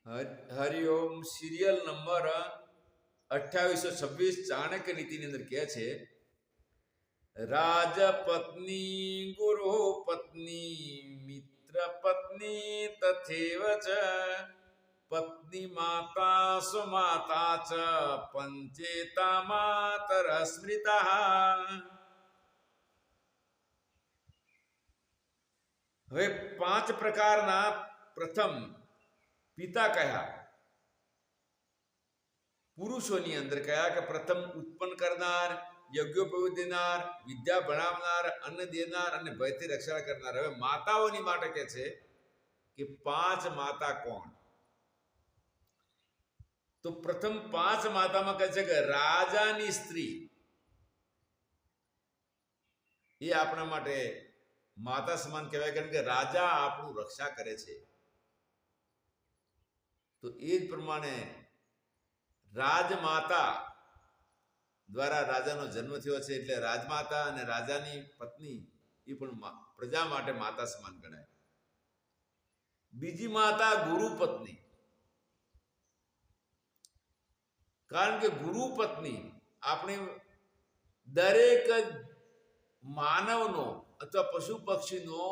Hariom serial number 2826 Chanakya નીતિની અંદર કહે છે રાજપત્ની ગુરુ પત્ની મિત્ર પત્ની તથેવ ચ પત્ની માતા સુમાતા ચ પંચેતા માતર સ્મૃતા. હવે 5 પ્રકારના પ્રથમ પિતા કયા પુરુષોની અંદર કયા કે પ્રથમ ઉત્પન્ન કરનાર, યજ્ઞોપવીત દેનાર, વિદ્યા ભણાવનાર, અન્ન દેનાર અને ભયથી રક્ષણ કરનાર. હવે માતાઓની માટે કહે છે કે 5 માતા કોણ? તો પ્રથમ 5 માતામાં કહે છે કે રાજાની સ્ત્રી એ આપણા માટે માતા સમાન કહેવાય, કારણ કે રાજા આપણું રક્ષા કરે છે. તો એ જ પ્રમાણે રાજમાતા દ્વારા રાજાનો જન્મ થયો છે, એટલે રાજમાતા અને રાજાની પત્ની એ પણ પ્રજા માટે માતા સમાન ગણાય. બીજી માતા ગુરુ પત્ની, કારણ કે ગુરુ પત્ની આપણી દરેક માનવનો અથવા પશુ પક્ષીનો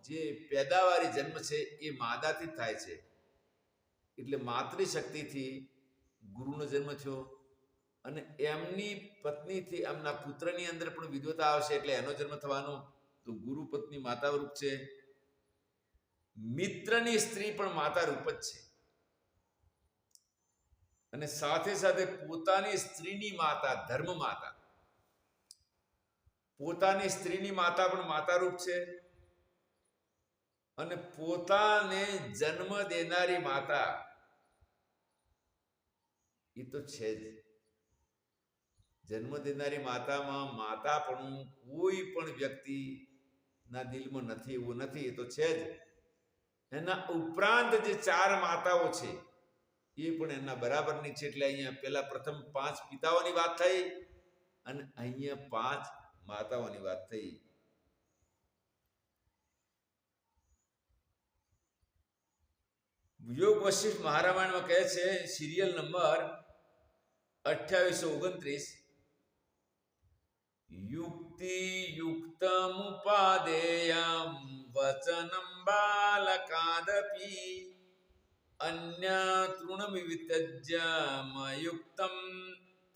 જે પેદાવારી જન્મ છે એ માદાથી થાય છે. એટલે માતૃશક્તિથી ગુરુનો જન્મ થયો અને એમની પત્નીથી એમના પુત્રની અંદર પણ વિદ્વતા આવશે એટલે એનો જન્મ થવાનો. તો ગુરુ પત્ની માતા રૂપ છે. મિત્રની સ્ત્રી પણ માતા રૂપ જ છે અને સાથે સાથે પોતાની સ્ત્રીની માતા ધર્મ માતા, પોતાની સ્ત્રીની માતા પણ માતા રૂપ છે અને પોતાને જન્મ દેનારી માતા એ તો છે જ. જન્મ દેનારી માતામાં માતા પણ કોઈ પણ વ્યક્તિના દિલમાં નથી એવું નથી, એ તો છે જ. એના ઉપરાંત જે 4 માતાઓ છે એ પણ એના બરાબરની છે. એટલે અહીંયા પેલા પ્રથમ 5 પિતાઓની વાત થઈ અને અહીંયા 5 માતાઓની વાત થઈ. યોગ વશિષ્ઠ મહારામાયણમાં કહે છે સિરિયલ નંબર 2829 યુક્તિ યુક્તમુપાદેયમ વચનમ બાલકાદપી અન્ય તૃણમિવિત્યજ્ય મયુક્તમ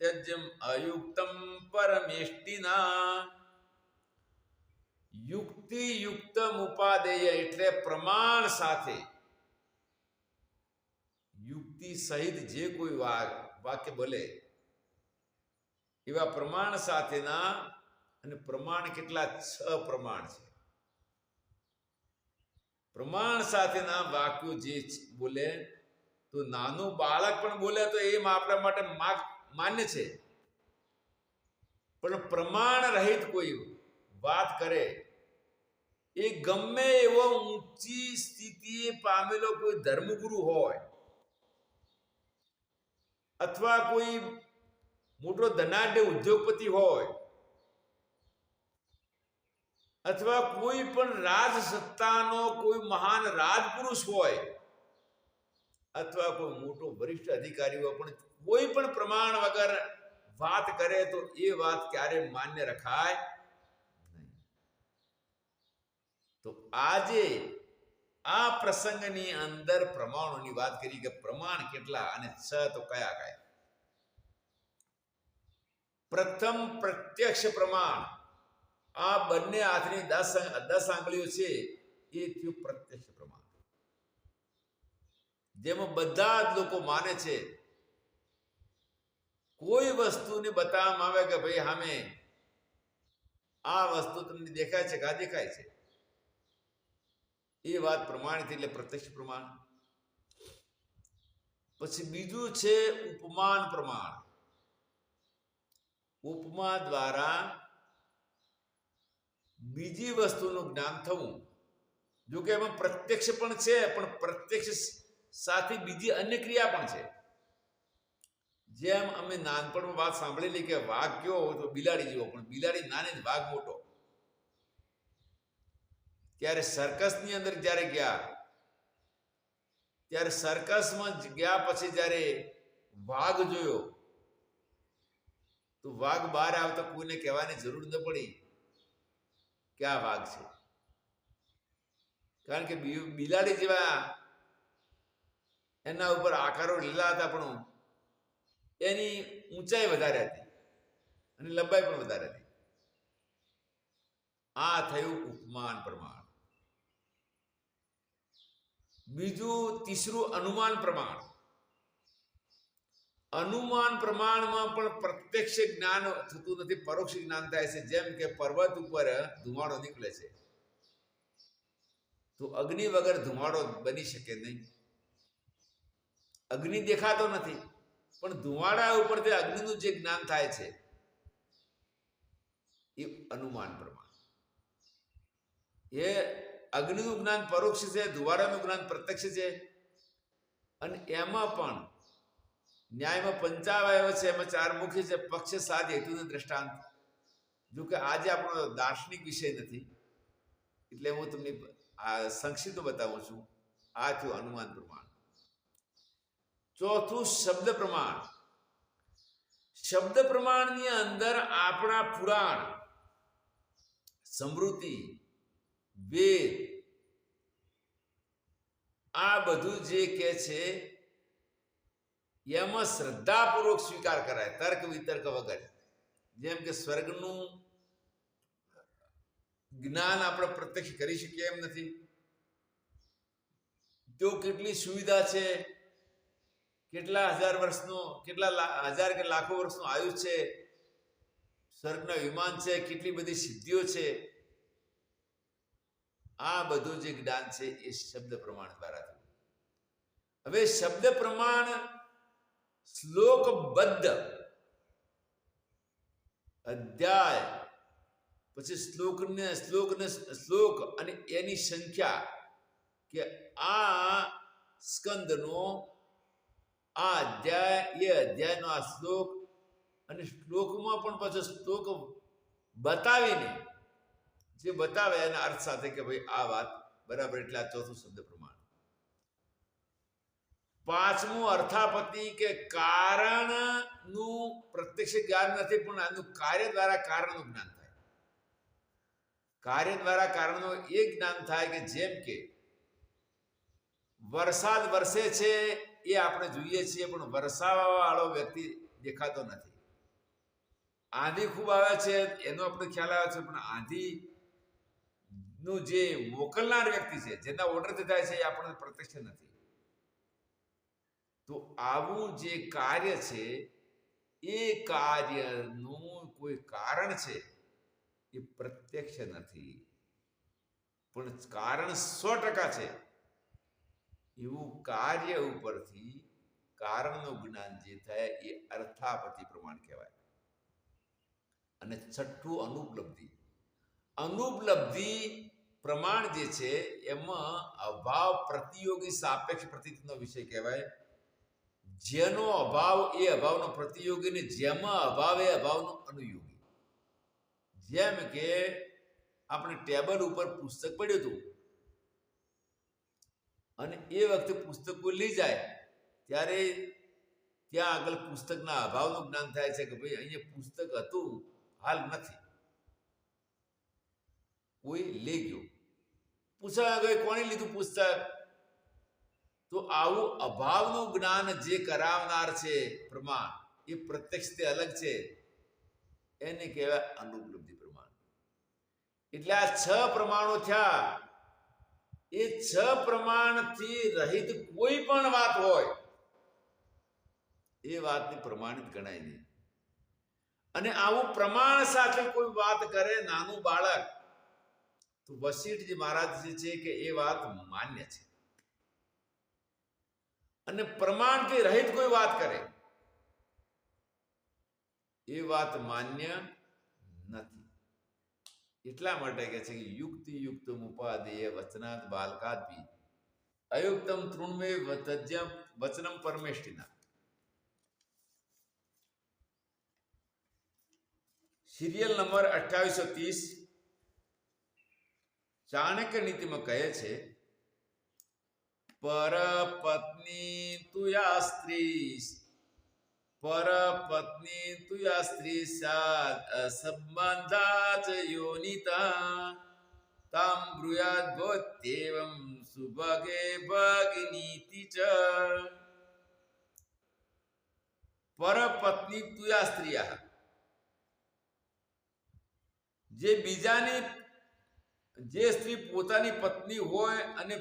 ત્યજ્યમ અયુક્તમ પરમેષ્ટિના. યુક્તિ યુક્તમુપાદેય એટલે પ્રમાણ સાથે, યુક્તિ સહિત જે કોઈ વાક્ય બોલે એવા પ્રમાણ સાથેના. અને પ્રમાણ કેટલા? 6 પ્રમાણ છે. પ્રમાણ સાથેના વાક્યો જે બોલે તો નાનું બાળક પણ બોલે તો એ આપણા માટે માન્ય છે, પણ પ્રમાણ રહિત કોઈ વાત કરે એ ગમે એવો ઊંચી સ્થિતિએ પામેલો કોઈ ધર્મગુરુ હોય અથવા કોઈ મોટો ધનાઢ્ય ઉદ્યોગપતિ હોય અથવા કોઈ પણ રાજસત્તાનો કોઈ મહાન રાજપુરુષ હોય અથવા કોઈ મોટો વરિષ્ઠ અધિકારી હોય, પણ કોઈ પણ પ્રમાણ વગર વાત કરે તો એ વાત ક્યારે માન્ય રખાય નહીં. તો આજે આ પ્રસંગની અંદર પ્રમાણોની વાત કરી કે પ્રમાણ કેટલા અને 6 તો કયા કયા. પ્રથમ પ્રત્યક્ષ પ્રમાણ, આ બંને હાથની 10 આંગળીઓ છે એ થયું પ્રત્યક્ષ પ્રમાણ, જેમાં બધા જ લોકો માને છે. કોઈ વસ્તુને બતાવવામાં આવે કે ભાઈ સામે આ વસ્તુ તમને દેખાય છે કે આ દેખાય છે, એ વાત પ્રમાણિત એટલે પ્રત્યક્ષ પ્રમાણ. પછી બીજું છે ઉપમાન પ્રમાણ. ઉપમા દ્વારા બીજી વસ્તુનું જ્ઞાન થવું. જો કે એમાં પ્રત્યક્ષ પણ છે, પણ પ્રત્યક્ષ સાથે બીજી અન્ય ક્રિયા પણ છે. જેમ અમે નાનપણમાં વાત સાંભળેલી કે વાઘ કેવો હોય તો બિલાડી જેવો, પણ બિલાડી નાની, વાઘ મોટો. ત્યારે સર્કસની અંદર જ્યારે ગયા ત્યારે સર્કસમાં ગયા પછી જ્યારે વાઘ જોયો તો વાઘ બહાર આવતા કોઈને કહેવાની જરૂર ન પડી કે આ વાઘ છે, કારણ કે બિલાડી જેવા એના ઉપર આકારો લીલા હતા, પણ એની ઊંચાઈ વધારે હતી અને લંબાઈ પણ વધારે હતી. આ થયું ઉપમાન પ્રમાણ. બીજું ત્રીસરું અનુમાન પ્રમાણ. અનુમાન પ્રમાણમાં પણ પ્રત્યક્ષ જ્ઞાન થતું નથી, પરોક્ષ જ્ઞાન થાય છે. જેમ કે પર્વત ઉપર ધુમાડો નીકળે છે તો અગ્નિ વગર ધુમાડો બની શકે નહીં. અગ્નિ દેખાતો નથી, પણ ધુમાડા ઉપરથી અગ્નિનું જે જ્ઞાન થાય છે એ અનુમાન પ્રમાણ. એ અગ્નિનું જ્ઞાન પરોક્ષ છે, ધુવાડાનું જ્ઞાન પ્રત્યક્ષ છે. અને એમાં પણ ન્યાયમાં પંચાવય છે, એમાં 4 મુખ્ય છે. પક્ષ, સાધ, હેતુનું દ્રષ્ટાંત. જો કે આજે આપણો દાર્શનિક વિષય નથી એટલે હું તમને આ સંક્ષિપ્ત બતાવું છું. આ થયું અનુમાન પ્રમાણ. ચોથું શબ્દ પ્રમાણ. શબ્દ પ્રમાણની અંદર આપણા પુરાણ, સ્મૃતિ, વેદ, આ બધું જે કે છે એમાં શ્રદ્ધાપૂર્વક સ્વીકાર કરાય, તર્ક વિતર્ક વગર. જેમ કે સ્વર્ગનું જ્ઞાન આપણે પ્રત્યક્ષ કરી શકીએ એમ નથી. તો કેટલી સુવિધા છે, કેટલા હજાર વર્ષનો, કેટલા હજાર કે લાખો વર્ષનું આયુષ છે, સ્વર્ગના વિમાન છે, કેટલી બધી સિદ્ધિઓ છે. આ બધું જે જ્ઞાન છે એ શબ્દ પ્રમાણ દ્વારા થયું. હવે શબ્દ પ્રમાણ શ્લોકબદ્ધ અધ્યાય, પછી શ્લોક અને એની સંખ્યા, કે આ સ્કંદનો આ અધ્યાય, એ અધ્યાયનો આ શ્લોક, અને શ્લોકમાં પણ પાછો શ્લોક બતાવીને જે બતાવે એના અર્થ સાથે કે ભાઈ આ વાત બરાબર. એટલે આ ચોથું શબ્દ પ્રમાણ. પાંચમું અર્થાપત્તિ, કે કારણનું પ્રત્યક્ષ જ્ઞાન નથી, પણ આનું કાર્ય દ્વારા કારણનું જ્ઞાન થાય. કાર્ય દ્વારા કારણનું એ જ્ઞાન થાય કે જેમ કે વરસાદ વરસે છે એ આપણે જોઈએ છીએ, પણ વરસાવા વાળો વ્યક્તિ દેખાતો નથી. આંધી ખૂબ આવે છે એનો આપણે ખ્યાલ આવે છે, પણ આંધી નું જે મોકલનાર વ્યક્તિ છે, જેના ઓર્ડરથી થાય છે, એ આપણને પ્રત્યક્ષ નથી. તો આવું જે કાર્ય છે એ કાર્યનું કોઈ કારણ છે એ પ્રત્યક્ષ નથી, પણ કારણ 100% છે. એવું કાર્ય ઉપરથી કારણનું જ્ઞાન જે થાય એ અર્થાપત્તિ પ્રમાણ કહેવાય. અને છઠ્ઠું અનુપલબ્ધિ. અનુપલબ્ધિ પ્રમાણ જે છે એમાં અભાવ પ્રતિયોગી સાપેક્ષ પ્રતીતનો વિષય કહેવાય. જેનો અભાવ એ અભાવનો પ્રતિયોગી, ને જેમાં અભાવ એ અભાવનો અનુયોગી. જેમ કે આપણે ટેબલ ઉપર પુસ્તક પડ્યું હતું અને એ વખતે પુસ્તક કોઈ લઈ જાય ત્યારે ત્યાં આગળ પુસ્તકના અભાવનું જ્ઞાન થાય છે કે ભાઈ અહીંયા પુસ્તક હતું, હાલ નથી, કોઈ લઈ ગયો. પૂછવા ગયો કોણે લીધું પુસ્તક? તો આવું અભાવનું જ્ઞાન જે કરાવનાર છે પ્રમાણ, એ પ્રત્યક્ષથી અલગ છે, એને કહેવાય અનુપલબ્ધિ પ્રમાણ. એટલે આ 6 પ્રમાણો થયા. એ 6 પ્રમાણથી રહિત કોઈ પણ વાત હોય એ વાતની પ્રમાણિત ગણાય નહીં. અને આવું પ્રમાણ સાથે કોઈ વાત કરે નાનું બાળક, તો વશિષ્ઠજી મહારાજ જે છે કે એ વાત માન્ય છે. અને પ્રમાણથી રહિત કોઈ વાત કરે એ વાત માન્ય નથી. એટલા માટે કહે છે કે યુક્તિ યુક્તમ ઉપાદેય વચનાત બાલકાદપી અયુક્તમ તૃણમે તજ્યમ વચનમ પરમેષ્ટિના. સિરિયલ નંબર 2830 ચાણક્ય નીતિમાં કહે છે પરપત્ની તુયા સ્ત્રી પરપત્ની તુયા સ્ત્રી સંબંધાચ યોનિતા તામ બ્રૂયાદ ભવત્યેવં સુભગે ભગિનીતિ ચ. પરપત્ની તુયા સ્ત્રીયા, જે સ્ત્રી પોતાની પત્ની હોય અને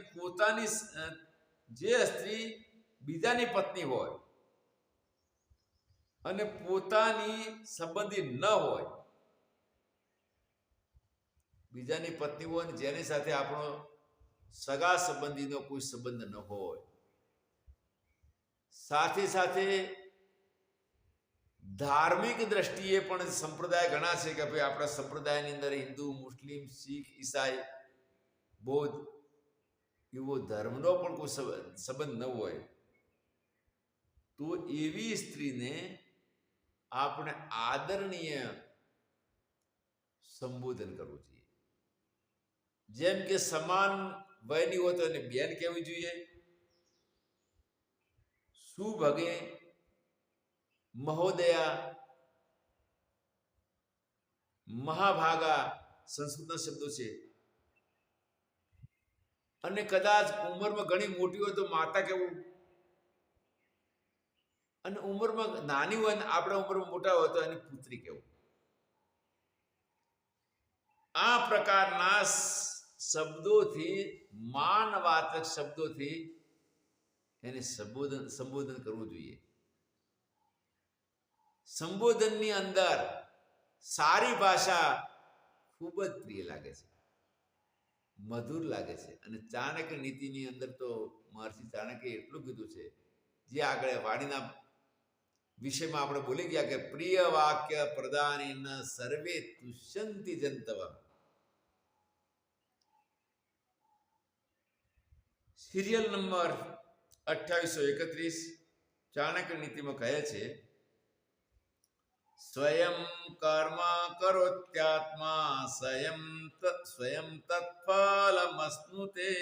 જે સ્ત્રી બીજાની પત્ની હોય અને પોતાની સંબંધી ન હોય, બીજાની પત્ની હોય અને જેની સાથે આપણો સગા સંબંધીનો કોઈ સંબંધ ન હોય, સાથે સાથે ધાર્મિક દ્રષ્ટિએ પણ સંપ્રદાય ઘણા છે કે ભાઈ આપણા સંપ્રદાયની અંદર હિન્દુ, મુસ્લિમ, શીખ, ઈસાઈ, બૌદ્ધ એવો ધર્મનો પણ કોઈ સંબંધ ન હોય, તો એવી સ્ત્રીને આપણે આદરણીય સંબોધન કરવું જોઈએ. જેમ કે સમાન વયની હોય તો એને બેન કહેવી જોઈએ. સુભગે, મહોદયા, મહાભાગા સંસ્કૃતના શબ્દો છે. અને કદાચ ઉંમરમાં ઘણી મોટી હોય તો માતા કહેવું, અને ઉંમરમાં નાની હોય ને આપણા ઉંમરમાં મોટા હોય તો એની પુત્રી કહેવું. આ પ્રકારના શબ્દોથી, માનવાચક શબ્દોથી એને સંબોધન કરવું જોઈએ. સંબોધનની અંદર સારી ભાષા ખૂબ જ પ્રિય લાગે છે, મધુર લાગે છે. અને ચાણક્ય નીતિની અંદર તો મહર્ષિ ચાણક્ય એટલું કીધું છે, જે આગળ વાણીના વિષયમાં આપણે બોલી ગયા કે પ્રિય વાક્ય પ્રદાનેન સર્વે તુષ્યંતિ જંતવ. સિરિયલ નંબર 2831 ચાણક્ય નીતિમાં કહે છે, સ્વયં કર્મ કરોત્યાત્મા સ્વયં તત્ફલમશ્નુતે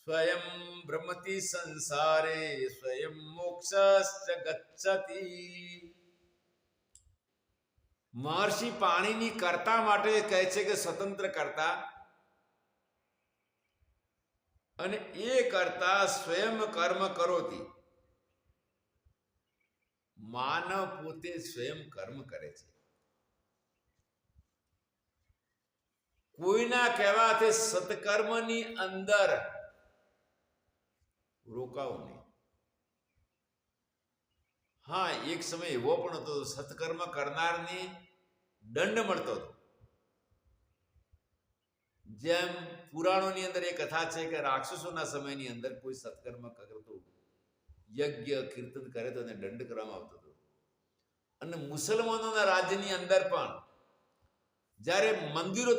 સ્વયં ભ્રમતિ સંસારે સ્વયં મોક્ષશ્ચ ગચ્છતિ. મહર્ષિ પાણીની કર્તા માટે કહે છે કે સ્વતંત્ર કર્તા, અને એ કર્તા સ્વયં કર્મ કરોતી. માનવ પોતે સ્વયં કર્મ કરે છે. કોઈના કહેવાથી સત્કર્મની અંદર રોકાવો નહીં. હા, એક સમય એવો પણ હતો સત્કર્મ કરનારને દંડ મળતો હતો. જેમ પુરાણોની અંદર એ કથા છે કે રાક્ષસોના સમયની અંદર કોઈ સત્કર્મ કરતો, યજ્ઞ કીર્તન કરે તો એને દંડ કરવામાં આવતો હતો. અને મુસલમાનોના રાજ્યની અંદર પણ જ્યારે મંદિરો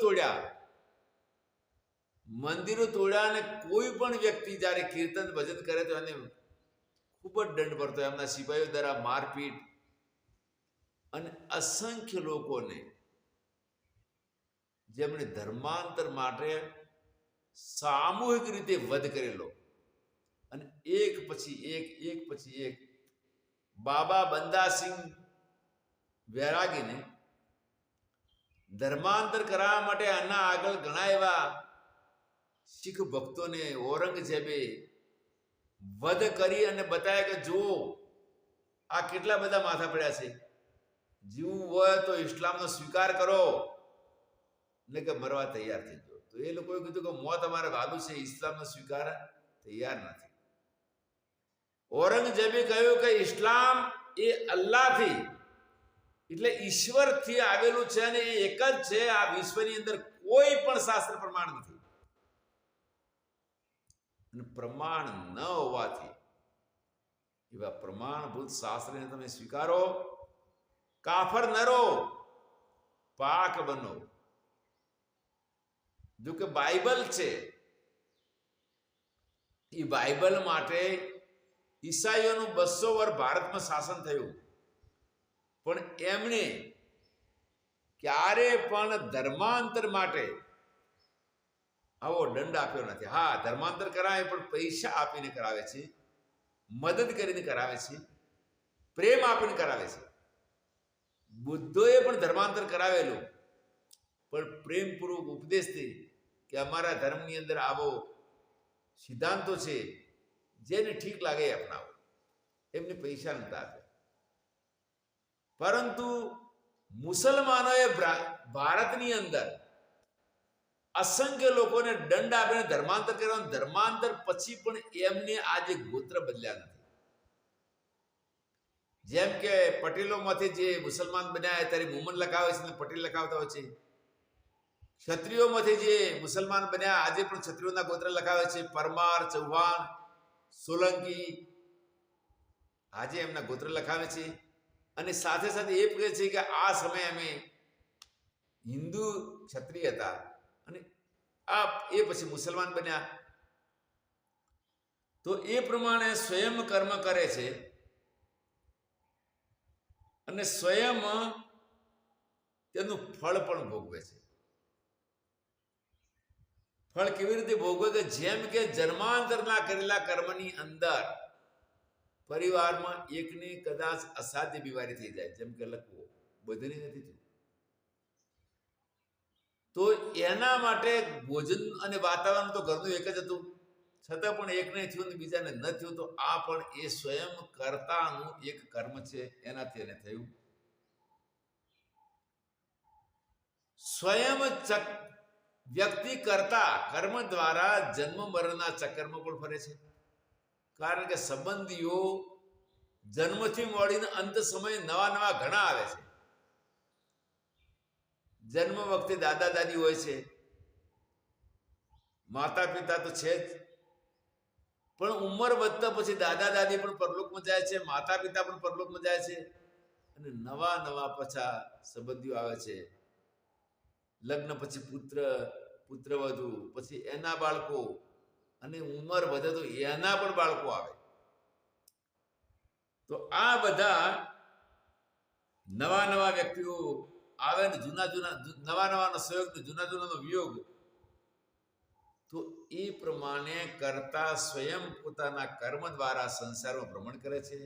તોડ્યા અને કોઈ પણ વ્યક્તિ જ્યારે કીર્તન ભજન કરે તો એને ખૂબ જ દંડ પડતો. એમના સિપાહીઓ દ્વારા મારપીટ, અને અસંખ્ય લોકોને જેમણે ધર્માંતર માટે સામૂહિક રીતે વધ કરેલો. અને એક પછી એક બાબા બંદાસિંહ વૈરાગીને ધર્માંતર કરાવવા માટે આના આગળ ઘણા એવા શીખ ભક્તોને ઔરંગઝેબે વધ કરી અને બતાવ્યા કે જો આ કેટલા બધા માથા પડ્યા છે, જીવવું હોય તો ઇસ્લામનો સ્વીકાર કરો, ને કે મરવા તૈયાર થઈ ગયો. તો એ લોકોએ કીધું કે મોત અમારે વાલું છે, ઇસ્લામનો સ્વીકાર તૈયાર નથી. ઔરંગઝેબે કહ્યું કે ઇસ્લામ એ અલ્લાહથી એટલે ઈશ્વરથી આવેલું છે અને એ એક જ છે. આ વિશ્વની અંદર કોઈ પણ શાસ્ત્ર પ્રમાણ નથી. અને પ્રમાણ ન હોવાથી એવા પ્રમાણભૂત શાસ્ત્રને તમે સ્વીકારો, કાફર ન રહો, પાક બનો. જો કે બાઇબલ છે, એ બાઇબલ માટે ઈસાઈઓનું 200 વર્ષ ભારતમાં શાસન થયું, પણ એમણે ક્યારે પણ ધર્માંતર માટે આવો દંડ આપ્યો નથી. હા, ધર્માંતર કરાવે પણ પૈસા આપીને કરાવે છે, મદદ કરીને કરાવે છે, પ્રેમ આપીને કરાવે છે. બુદ્ધોએ પણ ધર્માંતર કરાવેલું, પણ પ્રેમપૂર્વક ઉપદેશથી કે અમારા ધર્મની અંદર આવો સિદ્ધાંતો છે, જેને ઠીક લાગે એ અપનાવો. એમને પૈસા નતા આપ્યા. પરંતુ મુસલમાનોએ ભારતની અંદર અસંખ્ય લોકોને દંડ આપીને ધર્માંતર કર્યા. ધર્માંતર પછી પણ એમને આજે ગોત્ર બદલ્યા નથી. જેમ કે પટેલોમાંથી જે મુસલમાન બન્યા ત્યારે મુમન લખાવે છે અને પટેલ લખાવતા હોય છે. ક્ષત્રિયોમાંથી જે મુસલમાન બન્યા આજે પણ ક્ષત્રિયોના ગોત્ર લખાવે છે. પરમાર, ચૌહાણ, સોલંકી આજે એમના ગોત્ર લખાવે છે. અને સાથે સાથે એ કહે છે કે આ સમયે અમે હિન્દુ ક્ષત્રિય હતા અને એ પછી મુસલમાન બન્યા. તો એ પ્રમાણે સ્વયં કર્મ કરે છે અને સ્વયં તેનું ફળ પણ ભોગવે છે. ફળ કેવી રીતે ભોગવે? કે જેમ કે જન્માંતરના કરેલા કર્મની અંદર પરિવારમાં એકને કદાચ અસાધ્ય બીમારી થઈ જાય, જેમ કે લકવો, બધાને નથી થયું, તો એના માટે ભોજન અને વાતાવરણ તો ઘરનું એક જ હતું, છતાં પણ એકને થયું ને બીજાને ન થયું, તો આ પણ એ સ્વયં કર્તાનું એક કર્મ છે, એનાથી એને થયું. સ્વયં વ્યક્તિ કરતા કર્મ દ્વારા જન્મ મરણના ચક્રમાં પણ ફરે છે. કારણ કે સંબંધીઓ જન્મથી મળીને અંત સમયે નવા નવા ઘણા આવે છે. જન્મ વખતે દાદા દાદી હોય છે, માતા પિતા તો છે જ, પણ ઉંમર વધતા પછી દાદા દાદી પણ પરલોકમાં જાય છે, માતા પિતા પણ પરલોકમાં જાય છે, અને નવા નવા પાછા સંબંધીઓ આવે છે. લગ્ન પછી પુત્રવધુ, પછી એના બાળકો, અને ઉંમર વધે તો એના પણ બાળકો આવે. તો આ બધા નવા નવા વ્યક્તિઓ આવે ને નવા નવાનો સંયોગ, જૂના જૂનાનો વિયોગ. તો એ પ્રમાણે કરતા સ્વયં પોતાના કર્મ દ્વારા સંસારમાં ભ્રમણ કરે છે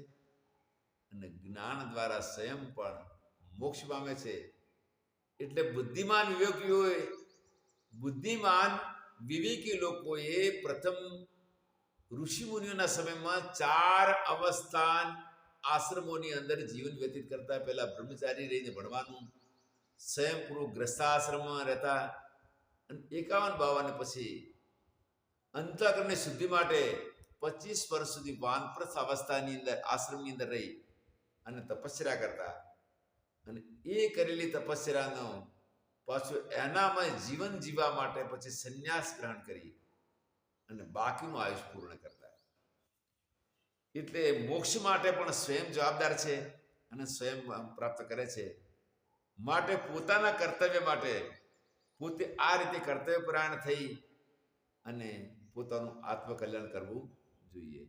અને જ્ઞાન દ્વારા સ્વયં પણ મોક્ષ પામે છે. એટલે બુદ્ધિમાન વિવેકી લોકોએ પ્રથમ ઋષિમુનિઓના સમયમાં 4 અવસ્થાન આશ્રમોની અંદર જીવન વ્યતીત કરતા. પહેલા બ્રહ્મચારી રહીને ભણવાનું, સ્વયંપૂર્વક ગ્રસ્તાશ્રમમાં રહેતા, અને 51-52 પછી અંતઃકરણની શુદ્ધિ માટે 25 વર્ષ સુધી વાનપ્રસ્થ અવસ્થાની અંદર આશ્રમની અંદર રહી અને તપસ્યા કરતા. અને એ કરેલી તપસ્યાનો પાછું એનામાં જીવન જીવવા માટે પછી સંન્યાસ ગ્રહણ કરી અને બાકીનું આયુષ્ય પૂર્ણ કરતા. એટલે મોક્ષ માટે પણ સ્વયં જવાબદાર છે અને સ્વયં પ્રાપ્ત કરે છે. માટે પોતાના કર્તવ્ય માટે પોતે આ રીતે કર્તવ્યપરાયણ થઈ અને પોતાનું આત્મકલ્યાણ કરવું જોઈએ.